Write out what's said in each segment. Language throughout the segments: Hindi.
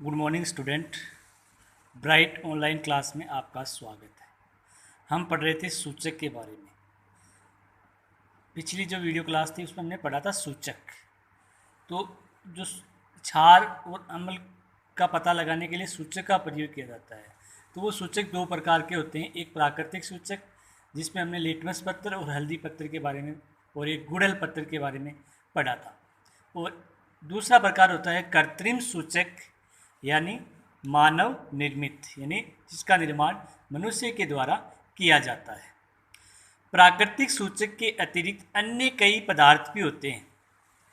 Good morning student. Bright online class में आपका स्वागत है। हम पढ़ रहे थे सूचक के बारे में। पिछली जो वीडियो क्लास थी उसमें हमने पढ़ा था सूचक। तो जो क्षार और अम्ल का पता लगाने के लिए सूचक का प्रयोग किया जाता है, तो वो सूचक दो प्रकार के होते हैं। एक प्राकृतिक सूचक जिसमें हमने लिटमस पत्र और हल्दी पत्र के बारे में और एक गुड़हल पत्र के बारे में पढ़ा था, और दूसरा प्रकार होता है कृत्रिम सूचक यानी मानव निर्मित, यानी जिसका निर्माण मनुष्य के द्वारा किया जाता है। प्राकृतिक सूचक के अतिरिक्त अन्य कई पदार्थ भी होते हैं।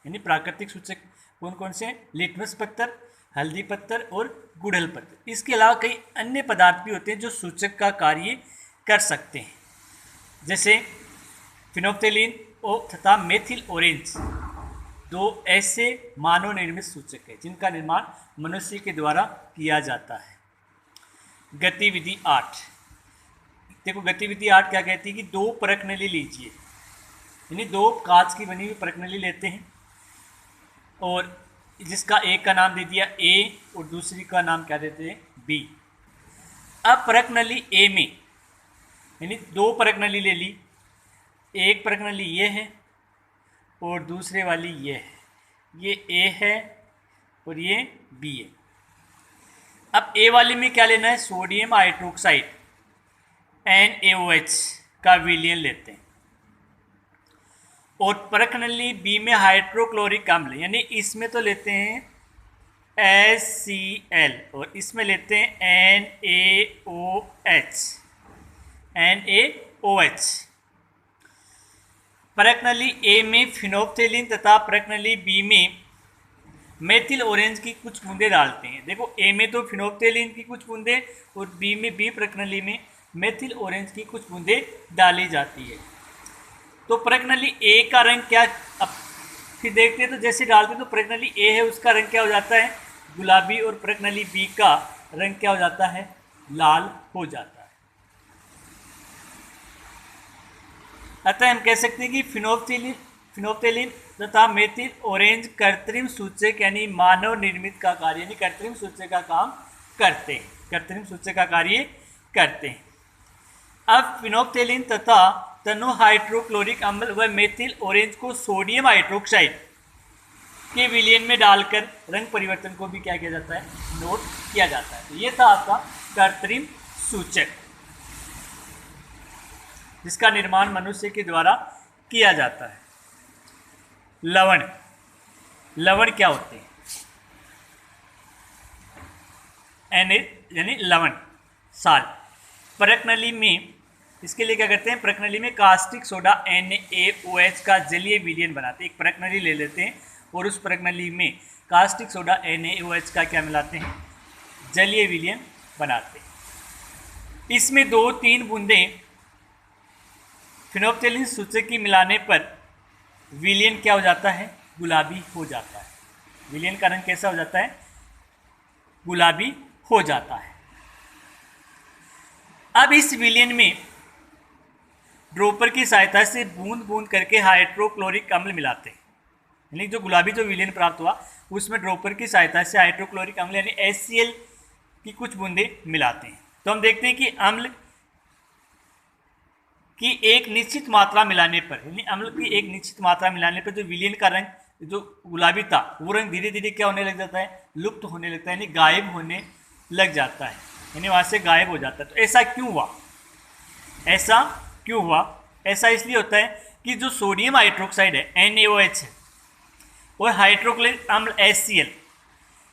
यानी प्राकृतिक सूचक कौन कौन से हैं? लिटमस पत्थर, हल्दी पत्थर और गुड़हल पत्थर। इसके अलावा कई अन्य पदार्थ भी होते हैं जो सूचक का कार्य कर सकते हैं, जैसे फिनोप्थेलिन तथा मेथिल ऑरेंज, दो ऐसे मानव निर्मित सूचक हैं जिनका निर्माण मनुष्य के द्वारा किया जाता है। गतिविधि 8। देखो गतिविधि 8 क्या कहती है कि दो परख नली लीजिए, यानी दो कांच की बनी हुई परख नली लेते हैं और जिसका एक का नाम दे दिया ए और दूसरी का नाम क्या देते हैं? बी। अब परख नली ए में, यानी दो परख नली ले ली, एक परख नली ये है और दूसरे वाली ये है, ये ए है और ये बी है। अब ए वाले में क्या लेना है? सोडियम हाइड्रोक्साइड NaOH का विलयन लेते हैं, और परख नली बी में हाइड्रोक्लोरिक अम्ल, यानी इसमें तो लेते हैं HCl और इसमें लेते हैं NaOH। परख नली ए में फिनोप्थेलिन तथा परख नली बी में मेथिल ऑरेंज की कुछ बूंदे डालते हैं। देखो ए में तो फिनोप्थेलिन की कुछ बूंदे और बी परख नली में मेथिल ऑरेंज की कुछ बूंदे डाली जाती है। तो परख नली ए का रंग क्या, अब फिर देखते हैं तो जैसे डालते हैं तो परख नली ए है उसका रंग क्या हो जाता है? गुलाबी, और परख नली बी का रंग क्या हो जाता है? लाल हो जाता है। अतः हम कह सकते हैं कि फिनोप्थेलिन तथा मेथिल ऑरेंज कृत्रिम सूचक यानी मानव निर्मित का कार्य, यानी कृत्रिम सूचक का काम करते हैं, कृत्रिम सूचक का कार्य करते हैं। अब फिनोप्थेलिन तथा तनोहाइड्रोक्लोरिक अम्ल व मेथिल ऑरेंज को सोडियम हाइड्रोक्साइड के विलयन में डालकर रंग परिवर्तन को भी क्या किया जाता है? नोट किया जाता है। तो ये था आपका कृत्रिम सूचक जिसका निर्माण मनुष्य के द्वारा किया जाता है। लवण, लवण क्या होते हैं? यानी लवण, साल्ट। परख नली में इसके लिए क्या करते हैं? परख नली में कास्टिक सोडा NaOH का जलीय विलयन बनाते हैं। एक परख नली ले लेते हैं और उस परख नली में कास्टिक सोडा NaOH का क्या मिलाते हैं? जलीय विलयन बनाते हैं। इसमें 2-3 बूंदें फिनोप्थेलिन सूचक की मिलाने पर विलयन क्या हो जाता है? गुलाबी हो जाता है। विलयन का रंग कैसा हो जाता है? गुलाबी हो जाता है। अब इस विलयन में ड्रॉपर की सहायता से बूंद बूंद करके हाइड्रोक्लोरिक अम्ल मिलाते हैं, यानी जो गुलाबी जो विलयन प्राप्त हुआ उसमें ड्रॉपर की सहायता से हाइड्रोक्लोरिक अम्ल यानी HCl की कुछ बूंदें मिलाते हैं। तो हम देखते हैं कि अम्ल की एक निश्चित मात्रा मिलाने पर, यानी अम्ल की एक निश्चित मात्रा मिलाने पर जो विलयन का रंग जो गुलाबी था वो रंग धीरे धीरे क्या होने लग जाता है? लुप्त होने लगता है, यानी गायब होने लग जाता है, यानी वहाँ से गायब हो जाता है। तो ऐसा क्यों हुआ? ऐसा क्यों हुआ? ऐसा इसलिए होता है कि जो सोडियम हाइड्रोक्साइड है NaOH है और हाइड्रोक्लोरिक अम्ल HCl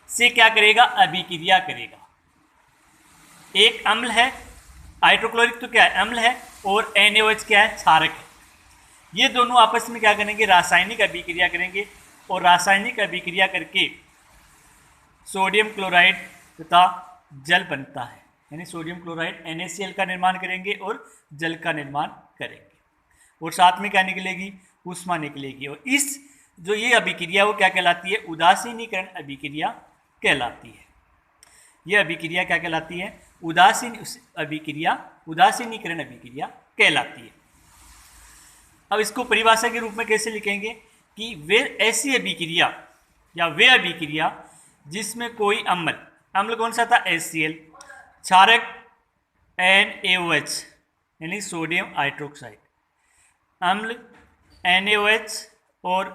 से क्या करेगा? अभिक्रिया करेगा। एक अम्ल है, हाइड्रोक्लोरिक तो क्या है? अम्ल है, और NaOH क्या है? क्षारक है। ये दोनों आपस में क्या करेंगे? रासायनिक अभिक्रिया करेंगे, और रासायनिक अभिक्रिया करके सोडियम क्लोराइड तथा जल बनता है, यानी सोडियम क्लोराइड NaCl का निर्माण करेंगे और जल का निर्माण करेंगे, और साथ में क्या निकलेगी? ऊष्मा निकलेगी। और इस जो ये अभिक्रिया वो क्या कहलाती है? उदासीनीकरण अभिक्रिया कहलाती है। यह अभिक्रिया क्या कहलाती है? उदासीनीकरण अभिक्रिया कहलाती है। अब इसको परिभाषा के रूप में कैसे लिखेंगे कि वे ऐसी अभिक्रिया या वे अभिक्रिया जिसमें कोई अम्ल अम्ल कौन सा था? HCl। क्षारक NaOH यानी सोडियम हाइड्रोक्साइड। अम्ल NaOH और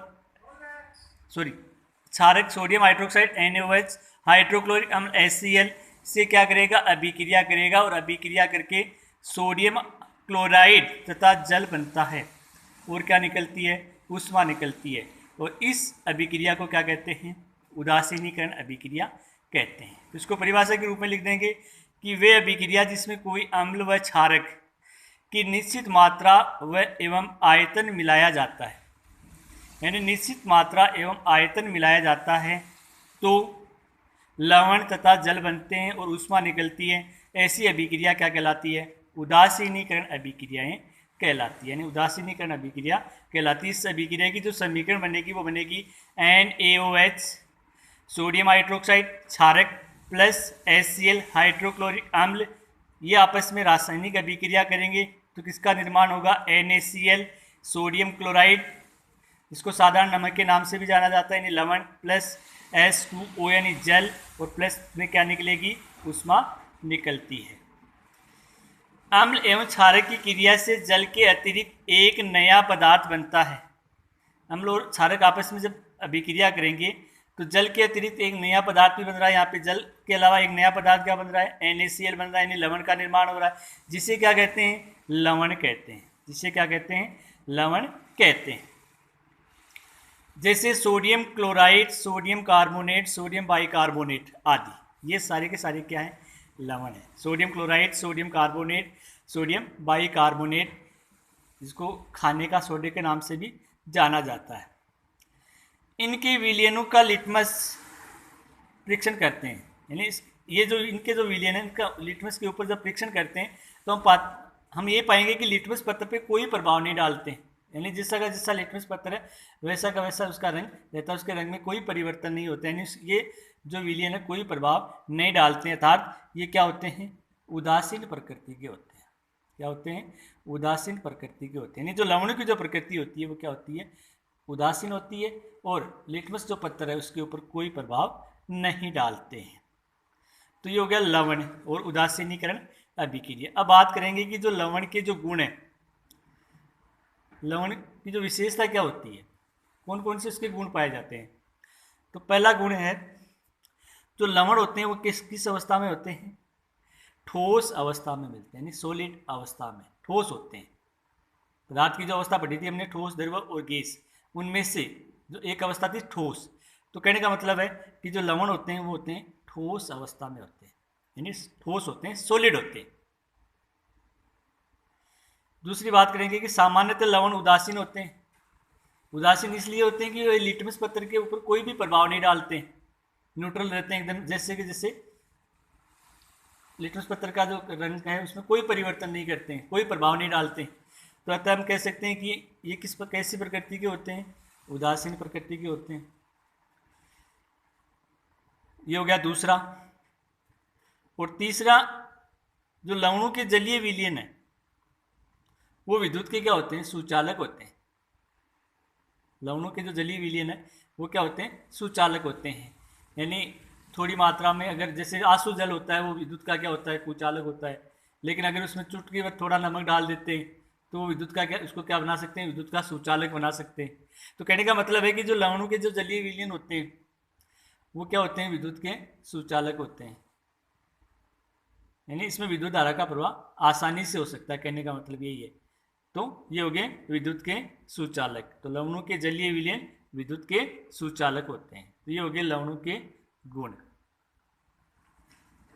क्षारक सोडियम हाइड्रोक्साइड NaOH, हाइड्रोक्लोरिक अम्ल HCl से क्या करेगा? अभिक्रिया करेगा और अभिक्रिया करके सोडियम क्लोराइड तथा जल बनता है और क्या निकलती है? ऊष्मा निकलती है। और इस अभिक्रिया को क्या कहते हैं? उदासीनीकरण अभिक्रिया कहते हैं। तो इसको परिभाषा के रूप में लिख देंगे कि वे अभिक्रिया जिसमें कोई अम्ल व क्षारक की निश्चित मात्रा व एवं आयतन मिलाया जाता है, यानी निश्चित मात्रा एवं आयतन मिलाया जाता है तो लवण तथा जल बनते हैं और ऊष्मा निकलती है। ऐसी अभिक्रिया क्या कहलाती है? उदासीनीकरण अभिक्रियाएं कहलाती है, यानी उदासीनीकरण अभिक्रिया कहलाती है। इस अभिक्रिया की जो समीकरण बनेगी वो बनेगी NaOH सोडियम हाइड्रोक्साइड क्षारक प्लस HCl हाइड्रोक्लोरिक अम्ल, ये आपस में रासायनिक अभिक्रिया करेंगे तो किसका निर्माण होगा? NaCl सोडियम क्लोराइड, इसको साधारण नमक के नाम से भी जाना जाता है, यानी लवण, प्लस H2O यानी जल, और प्लस में क्या निकलेगी? ऊष्मा निकलती है। अम्ल एवं क्षारक की क्रिया से जल के अतिरिक्त एक नया पदार्थ बनता है। अम्ल और क्षारक आपस में जब अभिक्रिया करेंगे तो जल के अतिरिक्त एक नया पदार्थ भी बन रहा है। यहाँ पे जल के अलावा एक नया पदार्थ क्या बन रहा है? NaCl बन रहा है, यानी लवण का निर्माण हो रहा है, जिसे क्या कहते हैं? लवण कहते हैं। जिसे क्या कहते हैं? लवण कहते हैं। जैसे sodium chloride, sodium carbonate, sodium bicarbonate आदि, ये सारे के सारे क्या हैं? लवण है। Sodium chloride, sodium carbonate, sodium bicarbonate, जिसको खाने का सोडे के नाम से भी जाना जाता है। इनके विलयनों का लिटमस परीक्षण करते हैं, यानी ये जो इनके जो विलयन है इनका लिटमस के ऊपर जब परीक्षण करते हैं तो हम ये पाएंगे कि लिटमस पत्र पे कोई प्रभाव नहीं डालते हैं, यानी जिसका का जैसा लिटमस पत्र है वैसा का वैसा उसका रंग रहता है, उसके रंग में कोई परिवर्तन नहीं होता है, यानी ये जो विलयन है कोई प्रभाव नहीं डालते हैं, अर्थात ये क्या होते हैं? उदासीन प्रकृति के होते हैं। क्या होते हैं? उदासीन प्रकृति के होते हैं। यानी जो लवणों की जो प्रकृति होती है वो क्या होती है? उदासीन होती है, और लिटमस जो पत्थर है उसके ऊपर कोई प्रभाव नहीं डालते हैं। तो ये हो गया लवण और उदासीनीकरण अभिक्रिया। अब बात करेंगे कि जो लवण के जो गुण है, लवण की जो विशेषता क्या होती है, कौन कौन से उसके गुण पाए जाते हैं। तो पहला गुण है, जो लवण होते हैं वो किस अवस्था में होते हैं? ठोस अवस्था में मिलते हैं, यानी सॉलिड अवस्था में ठोस होते हैं। पदार्थ की जो अवस्था पढ़ी थी हमने, ठोस, द्रव और गैस, उनमें से जो एक अवस्था थी ठोस। तो कहने का मतलब है कि जो लवण होते हैं वो होते हैं ठोस अवस्था में होते हैं, यानी ठोस होते हैं, सॉलिड होते हैं। दूसरी बात करेंगे कि सामान्यतः लवण उदासीन होते हैं। उदासीन इसलिए होते हैं कि वे लिटमस पत्र के ऊपर कोई भी प्रभाव नहीं डालते हैं, न्यूट्रल रहते हैं एकदम, जैसे लिटमस पत्र का जो रंग है उसमें कोई परिवर्तन नहीं करते हैं, कोई प्रभाव नहीं डालते हैं। तो अतः हम कह सकते हैं कि ये कैसी प्रकृति के होते हैं? उदासीन प्रकृति के होते हैं। ये हो गया दूसरा। और तीसरा, जो लवणों के जलीय विलयन है वो विद्युत के क्या होते हैं? सुचालक होते हैं। लवणों के जो जलीय विलयन है वो क्या होते हैं? सुचालक होते हैं। यानी थोड़ी मात्रा में, अगर जैसे आंसू जल होता है वो विद्युत का क्या होता है? कुचालक होता है। लेकिन अगर उसमें चुटकी भर थोड़ा नमक डाल देते हैं तो वो विद्युत का क्या, उसको क्या बना सकते हैं? विद्युत का सुचालक बना सकते हैं। तो कहने का मतलब है कि जो लवणों के जो जलीय विलयन होते हैं वो क्या होते हैं? विद्युत के सुचालक होते हैं। यानी इसमें विद्युत धारा का प्रवाह आसानी से हो सकता है, कहने का मतलब यही है। तो ये हो गए विद्युत के सुचालक। तो लवणों के जलीय विलयन विद्युत के सुचालक होते हैं। तो ये हो गए लवणों के गुण।